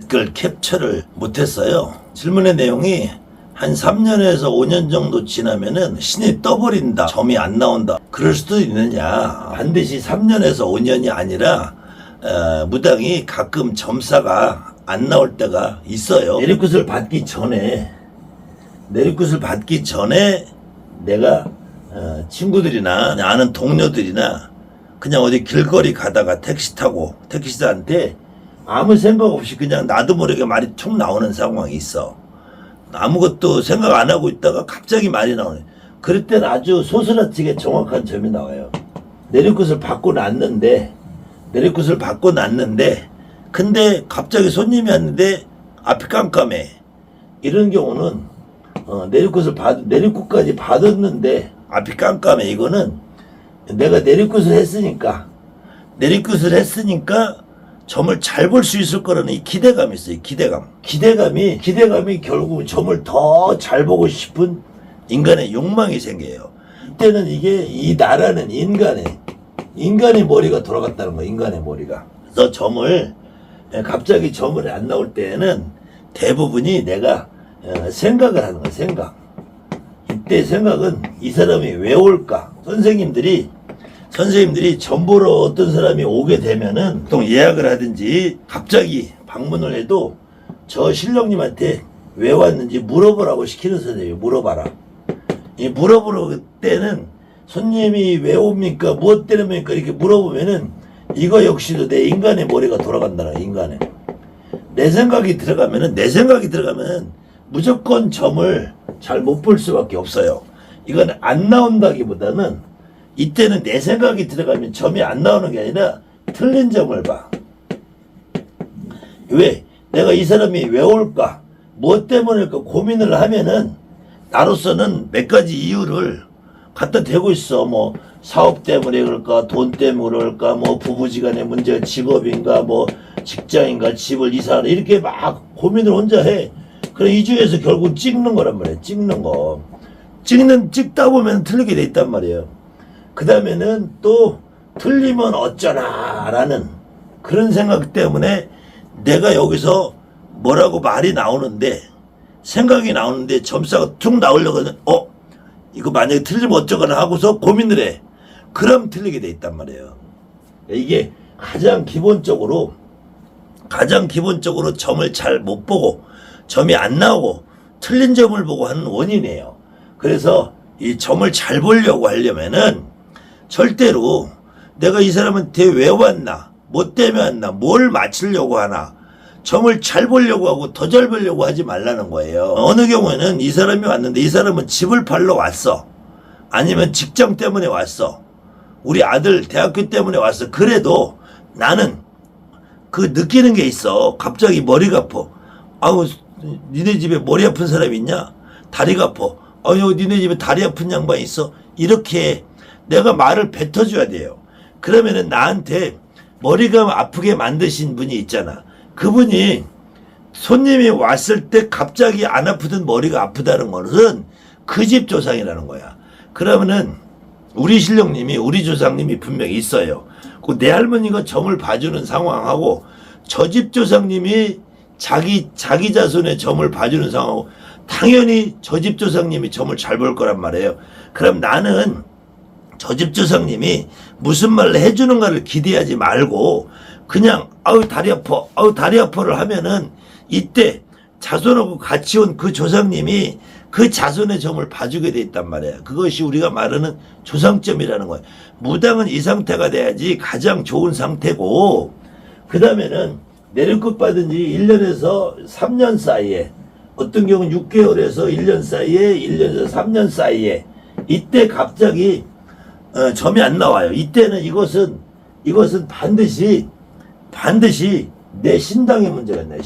그걸 캡처를 못했어요. 질문의 내용이 한 3년에서 5년 정도 지나면은 신이 떠버린다, 점이 안 나온다, 그럴 수도 있느냐. 반드시 3년에서 5년이 아니라 무당이 가끔 점사가 안 나올 때가 있어요. 내리굿을 받기 전에 내가 친구들이나 아는 동료들이나 그냥 어디 길거리 가다가 택시 타고 택시사한테 아무 생각 없이 그냥 나도 모르게 말이 툭 나오는 상황이 있어. 아무것도 생각 안 하고 있다가 갑자기 말이 나오네. 그럴 때는 아주 소스라치게 정확한 점이 나와요. 내리굿을 받고 났는데 근데 갑자기 손님이 왔는데 앞이 깜깜해. 이런 경우는 내리굿까지 받았는데 앞이 깜깜해. 이거는 내가 내리굿을 했으니까 점을 잘 볼 수 있을 거라는 이 기대감이 있어요. 기대감이 결국 점을 더 잘 보고 싶은 인간의 욕망이 생겨요. 이때는 이 나라는 인간의 머리가 돌아갔다는 거예요. 인간의 머리가. 그래서 갑자기 점을 안 나올 때에는 대부분이 내가 생각을 하는 거야. 생각. 이때 생각은 이 사람이 왜 올까? 선생님들이 점 보러 어떤 사람이 오게 되면은 보통 예약을 하든지 갑자기 방문을 해도 저 신령님한테 왜 왔는지 물어보라고 시키는 선생님이 물어봐라. 이 물어보러 때는 손님이 왜 옵니까? 무엇 때문입니까? 이렇게 물어보면은 이거 역시도 내 인간의 머리가 돌아간다는 인간의. 내 생각이 들어가면은 무조건 점을 잘 못 볼 수밖에 없어요. 이건 안 나온다기보다는 이때는 내 생각이 들어가면 점이 안 나오는 게 아니라 틀린 점을 봐. 왜? 내가 이 사람이 왜 올까? 무엇 때문일까? 고민을 하면은 나로서는 몇 가지 이유를 갖다 대고 있어. 뭐 사업 때문에 그럴까? 돈 때문에 그럴까? 뭐 부부지간의 문제가 직업인가? 뭐 직장인가? 집을 이사하나? 이렇게 막 고민을 혼자 해. 그래 이 중에서 결국 찍는 거란 말이에요. 찍다 보면 틀리게 돼 있단 말이에요. 그 다음에는 또 틀리면 어쩌나 라는 그런 생각 때문에 내가 여기서 뭐라고 말이 나오는데 생각이 나오는데 점수가 툭 나오려고 하면 이거 만약에 틀리면 어쩌거나 하고서 고민을 해. 그럼 틀리게 돼 있단 말이에요. 이게 가장 기본적으로 점을 잘 못 보고 점이 안 나오고 틀린 점을 보고 하는 원인이에요. 그래서 이 점을 잘 보려고 하려면은 절대로 내가 이 사람한테 왜 왔나, 뭐 때문에 왔나, 뭘 맞추려고 하나, 점을 잘 보려고 하고 더 잘 보려고 하지 말라는 거예요. 어느 경우에는 이 사람이 왔는데 이 사람은 집을 팔러 왔어. 아니면 직장 때문에 왔어. 우리 아들 대학교 때문에 왔어. 그래도 나는 그 느끼는 게 있어. 갑자기 머리가 아파. 아우, 니네 집에 머리 아픈 사람 있냐? 다리가 아파. 니네 집에 다리 아픈 양반이 있어. 이렇게 내가 말을 뱉어줘야 돼요. 그러면은 나한테 머리가 아프게 만드신 분이 있잖아. 그분이 손님이 왔을 때 갑자기 안 아프던 머리가 아프다는 것은 그 집 조상이라는 거야. 그러면은 우리 신령님이, 우리 조상님이 분명히 있어요. 그 내 할머니가 점을 봐주는 상황하고 저 집 조상님이 자기 자손의 점을 봐주는 상황하고 당연히 저 집 조상님이 점을 잘 볼 거란 말이에요. 그럼 나는 저 집 조상님이 무슨 말을 해주는가를 기대하지 말고 그냥 다리 아파를 하면은 이때 자손하고 같이 온 그 조상님이 그 자손의 점을 봐주게 돼 있단 말이에요. 그것이 우리가 말하는 조상점이라는 거예요. 무당은 이 상태가 돼야지 가장 좋은 상태고, 그 다음에는 내리굿 받은 지 1년에서 3년 사이에, 어떤 경우는 6개월에서 1년 사이에, 1년에서 3년 사이에 이때 갑자기 점이 안 나와요. 이때는 이것은 반드시 내 신당의 문제가 있나요?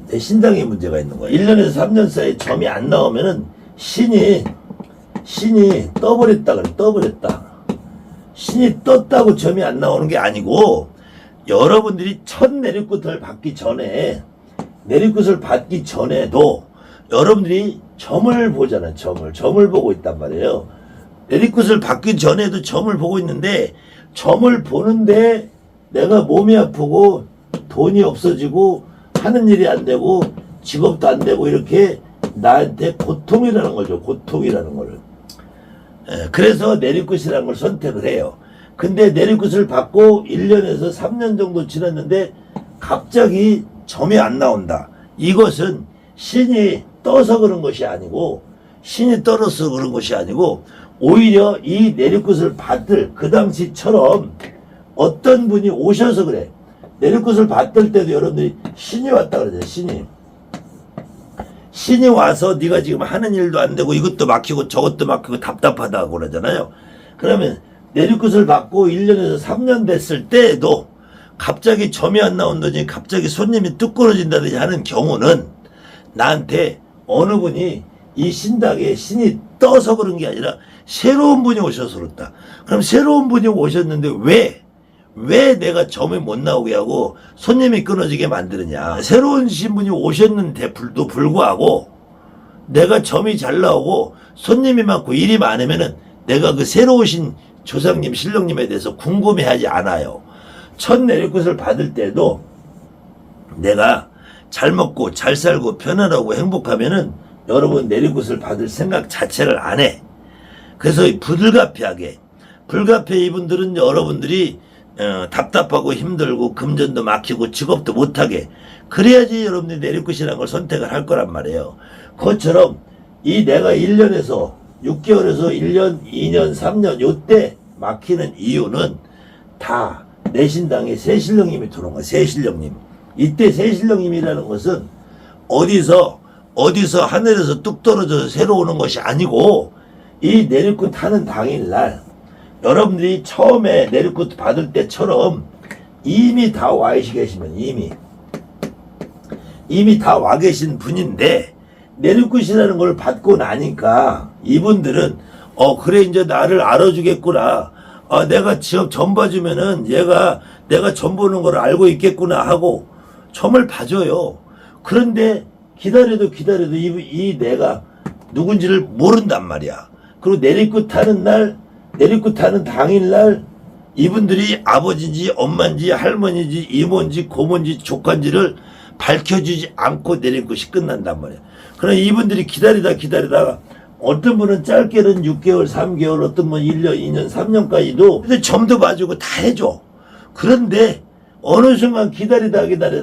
내 신당의 문제가 있는 거야. 1년에서 3년 사이에 점이 안 나오면은 신이 떠버렸다 그래. 떠버렸다. 신이 떴다고 점이 안 나오는 게 아니고, 여러분들이 첫 내리굿을 받기 전에도 여러분들이 점을 보잖아요. 점을 보고 있단 말이에요. 내리굿을 받기 전에도 점을 보고 있는데, 점을 보는데 내가 몸이 아프고 돈이 없어지고 하는 일이 안 되고 직업도 안 되고 이렇게 나한테 고통이라는 거죠. 고통이라는 거를. 그래서 내리굿이라는 걸 선택을 해요. 근데 내리굿을 받고 1년에서 3년 정도 지났는데 갑자기 점이 안 나온다. 이것은 신이 떠서 그런 것이 아니고 신이 떨어서 그런 것이 아니고 오히려 이 내리굿을 받을 그 당시처럼 어떤 분이 오셔서 그래. 내리굿을 받을 때도 여러분들이 신이 왔다 그러잖아요. 신이 와서 네가 지금 하는 일도 안 되고 이것도 막히고 저것도 막히고 답답하다고 그러잖아요. 그러면 내리굿을 받고 1년에서 3년 됐을 때에도 갑자기 점이 안 나온다든지 갑자기 손님이 뚝 끊어진다든지 하는 경우는 나한테 어느 분이 이 신당에 신이 떠서 그런 게 아니라 새로운 분이 오셔서 그렇다. 그럼 새로운 분이 오셨는데 왜 내가 점이 못 나오게 하고 손님이 끊어지게 만드느냐. 새로운 신분이 오셨는데도 불구하고 내가 점이 잘 나오고 손님이 많고 일이 많으면은 내가 그 새로 오신 조상님, 신령님에 대해서 궁금해하지 않아요. 첫 내리굿을 받을 때도 내가 잘 먹고 잘 살고 편안하고 행복하면은 여러분 내리굿을 받을 생각 자체를 안 해. 그래서 불가피하게 이분들은 여러분들이 답답하고 힘들고 금전도 막히고 직업도 못하게 그래야지 여러분들이 내리굿이라는 걸 선택을 할 거란 말이에요. 그것처럼 이 내가 1년에서 6개월에서 1년, 2년, 3년 요때 막히는 이유는 다 내 신당에 새신령님이 들어온 거야. 새신령님. 이때 새신령님이라는 것은 어디서 하늘에서 뚝 떨어져서 새로 오는 것이 아니고 이 내리굿 하는 당일날 여러분들이 처음에 내리굿 받을 때처럼 이미 다 와 계시면 이미 다 와 계신 분인데 내리굿이라는 걸 받고 나니까 이분들은 그래 이제 나를 알아주겠구나. 내가 지금 점 봐주면은 내가 점 보는 걸 알고 있겠구나 하고 점을 봐줘요. 그런데 기다려도 이 내가 누군지를 모른단 말이야. 그리고 내리굿 하는 당일날 이분들이 아버지인지 엄마인지 할머니인지 이모인지 고모인지 조카인지를 밝혀주지 않고 내리굿이 끝난단 말이야. 그럼 이분들이 기다리다가 어떤 분은 짧게는 6개월, 3개월, 어떤 분은 1년, 2년, 3년까지도 점도 봐주고 다 해줘. 그런데 어느 순간 기다리다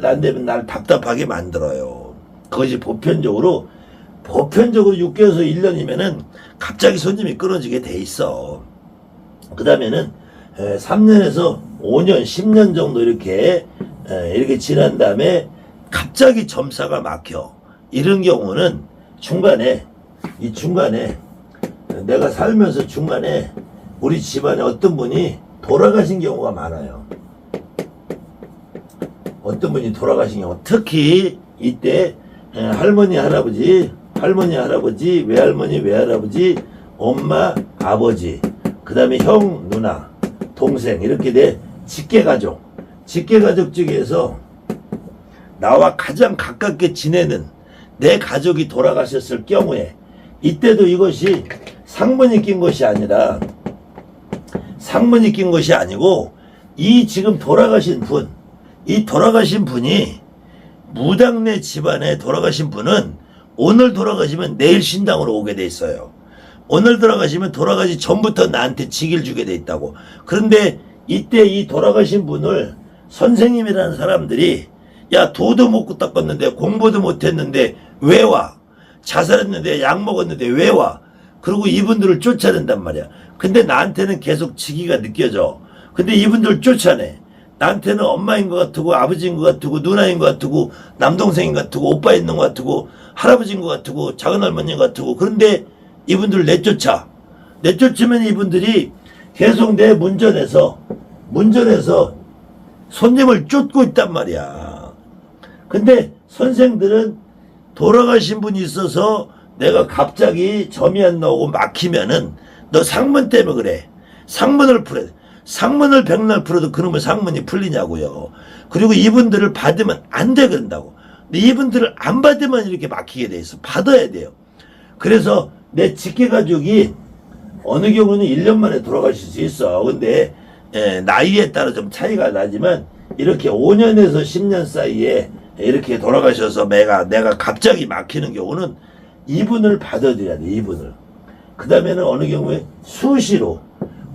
안 되면 날 답답하게 만들어요. 그것이 보편적으로 6개월에서 1년이면은 갑자기 손님이 끊어지게 돼 있어. 그 다음에는 3년에서 5년, 10년 정도 이렇게 지난 다음에 갑자기 점사가 막혀. 이런 경우는 중간에 내가 살면서 중간에 우리 집안에 어떤 분이 돌아가신 경우가 많아요. 어떤 분이 돌아가신 경우, 특히 이때 할머니, 할아버지, 외할머니, 외할아버지, 엄마, 아버지, 그 다음에 형, 누나, 동생 이렇게 내 직계가족 중에서 나와 가장 가깝게 지내는 내 가족이 돌아가셨을 경우에 이때도 이것이 상문이 낀 것이 아니고 이 지금 돌아가신 분이 무당네 집안에 돌아가신 분은 오늘 돌아가시면 내일 신당으로 오게 돼 있어요. 오늘 돌아가시면 돌아가시 전부터 나한테 직을 주게 돼 있다고. 그런데 이때 이 돌아가신 분을 선생님이라는 사람들이 야 도도 못 닦았는데 공부도 못했는데 왜 와? 자살했는데 약 먹었는데 왜 와? 그리고 이분들을 쫓아낸단 말이야. 근데 나한테는 계속 직위가 느껴져. 근데 이분들을 쫓아내. 나한테는 엄마인 것 같고 아버지인 것 같고 누나인 것 같고 남동생인 것 같고 오빠 있는 것 같고 할아버지인 것 같고 작은할머니인 것 같고 그런데 이분들을 내쫓으면 이분들이 계속 내 문전에서 손님을 쫓고 있단 말이야. 근데 선생들은 돌아가신 분이 있어서 내가 갑자기 점이 안 나오고 막히면은 너 상문 때문에 그래. 상문을 풀어야 돼. 상문을 백날 풀어도 그놈의 상문이 풀리냐고요. 그리고 이분들을 받으면 안 돼 그런다고. 근데 이분들을 안 받으면 이렇게 막히게 돼 있어. 받아야 돼요. 그래서 내 직계가족이 어느 경우는 1년 만에 돌아가실 수 있어. 근데 나이에 따라 좀 차이가 나지만 이렇게 5년에서 10년 사이에 이렇게 돌아가셔서 내가 갑자기 막히는 경우는 이분을 받아들여야 돼. 이분을. 그 다음에는 어느 경우에 수시로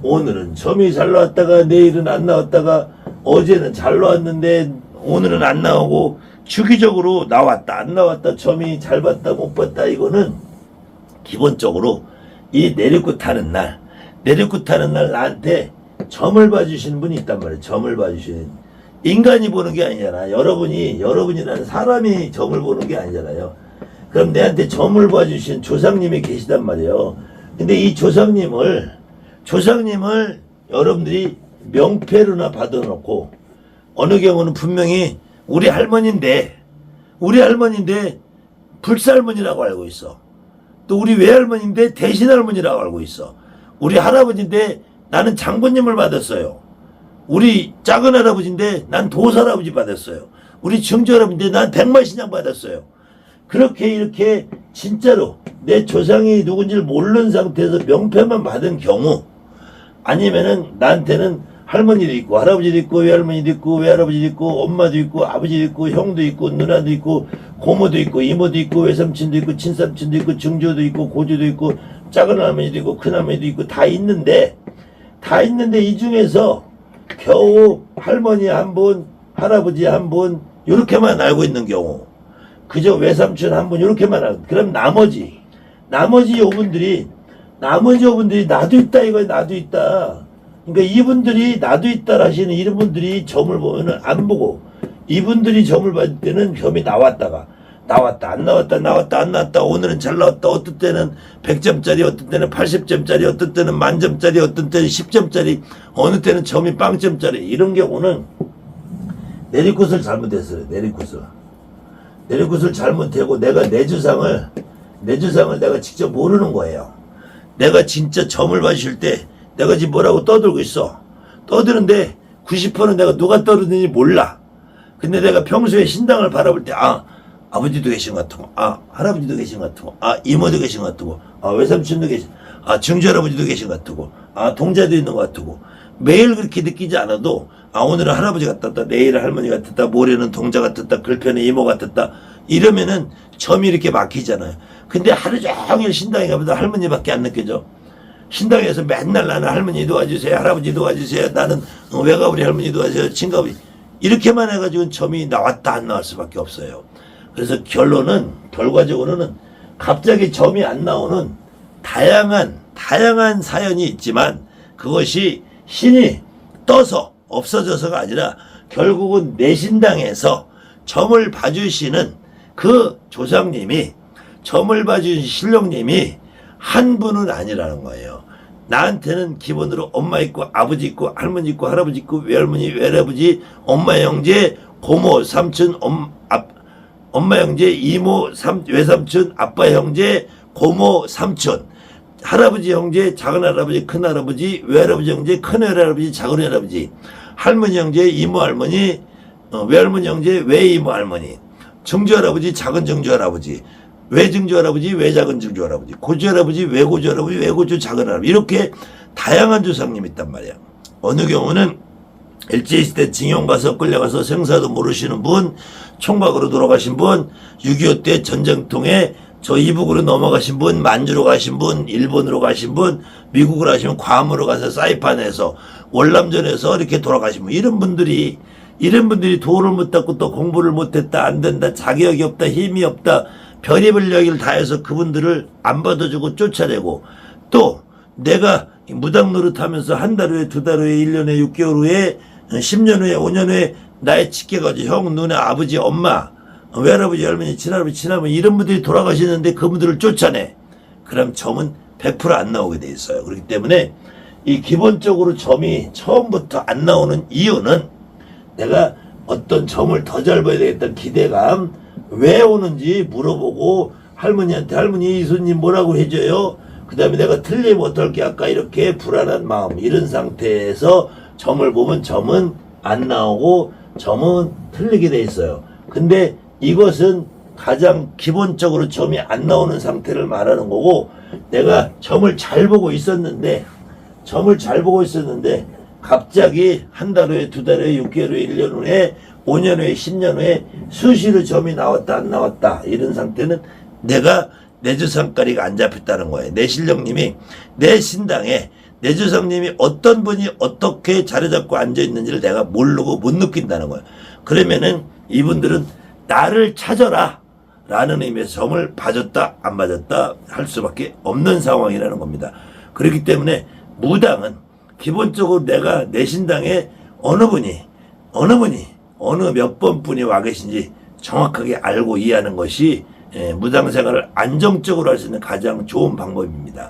오늘은 점이 잘 나왔다가 내일은 안 나왔다가 어제는 잘 나왔는데 오늘은 안 나오고 주기적으로 나왔다 안 나왔다 점이 잘 봤다 못 봤다. 이거는 기본적으로 이 내리고 타는 날 나한테 점을 봐주시는 분이 있단 말이에요. 점을 봐주시는 인간이 보는 게 아니잖아. 여러분이라는 사람이 점을 보는 게 아니잖아요. 그럼 내한테 점을 봐주신 조상님이 계시단 말이에요. 근데 이 조상님을 여러분들이 명패로나 받아놓고 어느 경우는 분명히 우리 할머니인데 불살머니라고 알고 있어. 또 우리 외할머니인데 대신할머니라고 알고 있어. 우리 할아버지인데 나는 장군님을 받았어요. 우리 작은 할아버지인데 난 도사할아버지 받았어요. 우리 증조할아버지인데 난 백마신장 받았어요. 그렇게 이렇게 진짜로 내 조상이 누군지를 모르는 상태에서 명패만 받은 경우, 아니면은 나한테는 할머니도 있고 할아버지도 있고 외할머니도 있고 외할아버지도 있고 엄마도 있고 아버지도 있고 형도 있고 누나도 있고 고모도 있고 이모도 있고 외삼촌도 있고 친삼촌도 있고 증조도 있고 고조도 있고 작은 할머니도 있고 큰 할머니도 있고 다 있는데 이 중에서 겨우 할머니 한 분, 할아버지 한 분 이렇게만 알고 있는 경우, 그저 외삼촌 한 분 이렇게만 알고, 그럼 나머지 요분들이 나도 있다 이거야. 나도 있다. 그러니까 이분들이 나도 있다 하시는 이런 분들이 점을 보면은 안 보고, 이분들이 점을 받을 때는 점이 나왔다 안 나왔다 오늘은 잘 나왔다, 어떤 때는 100점짜리, 어떤 때는 80점짜리, 어떤 때는 만점짜리, 어떤 때는 10점짜리, 어느 때는 점이 0점짜리. 이런 경우는 내리굿을 잘못했어요. 내리굿을 잘못하고 내가 내 주상을 내가 직접 모르는 거예요. 내가 진짜 점을 봐줄 때 내가 지금 뭐라고 떠들고 있어. 떠드는데 90%는 내가 누가 떠드는지 몰라. 근데 내가 평소에 신당을 바라볼 때 아버지도 계신 것 같고, 할아버지도 계신 것 같고, 이모도 계신 것 같고, 외삼촌도 계신, 증조할아버지도 계신 것 같고, 동자도 있는 것 같고, 매일 그렇게 느끼지 않아도, 오늘은 할아버지 같았다, 내일은 할머니 같았다, 모레는 동자 같았다, 글편은 이모 같았다, 이러면은 점이 이렇게 막히잖아요. 근데 하루 종일 신당에 가면 할머니밖에 안 느껴져. 신당에서 맨날 나는 할머니 도와주세요, 할아버지 도와주세요, 나는 외가우리 할머니 도와주세요, 친가우리. 이렇게만 해가지고 점이 나왔다 안 나올 수밖에 없어요. 그래서 결과적으로는 갑자기 점이 안 나오는 다양한 사연이 있지만, 그것이 신이 떠서 없어져서가 아니라 결국은 내 신당에서 점을 봐주시는 그 조상님이, 점을 봐주신 신령님이 한 분은 아니라는 거예요. 나한테는 기본으로 엄마 있고 아버지 있고 할머니 있고 할아버지 있고 외할머니 외할아버지 엄마 형제 고모 삼촌 엄마 형제 이모 외삼촌 아빠 형제 고모 삼촌 할아버지 형제 작은 할아버지 큰 할아버지 외할아버지 형제 큰 외할아버지 작은 외할아버지 할머니 형제 이모 할머니 외할머니 형제 외이모 할머니 증조 할아버지 작은 증조 할아버지 외증조 할아버지 외작은 증조 할아버지 고조 할아버지 외고조 할아버지 외고조 작은 할아버지, 이렇게 다양한 조상님이 있단 말이야. 어느 경우는 일제시대 징용 가서 끌려가서 생사도 모르시는 분, 총각으로 돌아가신 분, 6.25 때 전쟁통에 저 이북으로 넘어가신 분, 만주로 가신 분, 일본으로 가신 분, 미국으로 가시면 괌으로 가서 사이판에서 월남전에서 이렇게 돌아가신 분, 이런 분들이 도를 못 닦고 또 공부를 못했다, 안 된다, 자격이 없다, 힘이 없다, 별의별 이야기를 다 해서 그분들을 안 받아주고 쫓아내고, 또 내가 무당 노릇하면서 한 달 후에, 두 달 후에, 1년 후에, 6개월 후에, 10년 후에, 5년 후에 나의 직계가지고 형, 누나, 아버지, 엄마, 외할아버지, 할머니, 친할아버지, 친할머니 이런 분들이 돌아가시는데 그분들을 쫓아내. 그럼 점은 100% 안 나오게 돼 있어요. 그렇기 때문에 이 기본적으로 점이 처음부터 안 나오는 이유는 내가 어떤 점을 더 잘 봐야 되겠다는 기대감, 왜 오는지 물어보고 할머니한테 할머니 이 손님 뭐라고 해줘요? 그 다음에 내가 틀리면 어떨게, 아까 이렇게 불안한 마음, 이런 상태에서 점을 보면 점은 안 나오고 점은 틀리게 돼 있어요. 근데 이것은 가장 기본적으로 점이 안 나오는 상태를 말하는 거고, 내가 점을 잘 보고 있었는데 갑자기 한 달 후에, 두 달 후에, 6개월 후에, 1년 후에, 5년 후에, 10년 후에 수시로 점이 나왔다 안 나왔다 이런 상태는 내가 내 주상가리가 안 잡혔다는 거예요. 내 신령님이 내 신당에 내 주상님이 어떤 분이 어떻게 자리 잡고 앉아 있는지를 내가 모르고 못 느낀다는 거예요. 그러면은 이분들은 나를 찾아라 라는 의미에서 점을 봐줬다 안 봐줬다 할 수밖에 없는 상황이라는 겁니다. 그렇기 때문에 무당은 기본적으로 내가 내 신당에 어느 몇 번 분이 와 계신지 정확하게 알고 이해하는 것이 무당 생활을 안정적으로 할 수 있는 가장 좋은 방법입니다.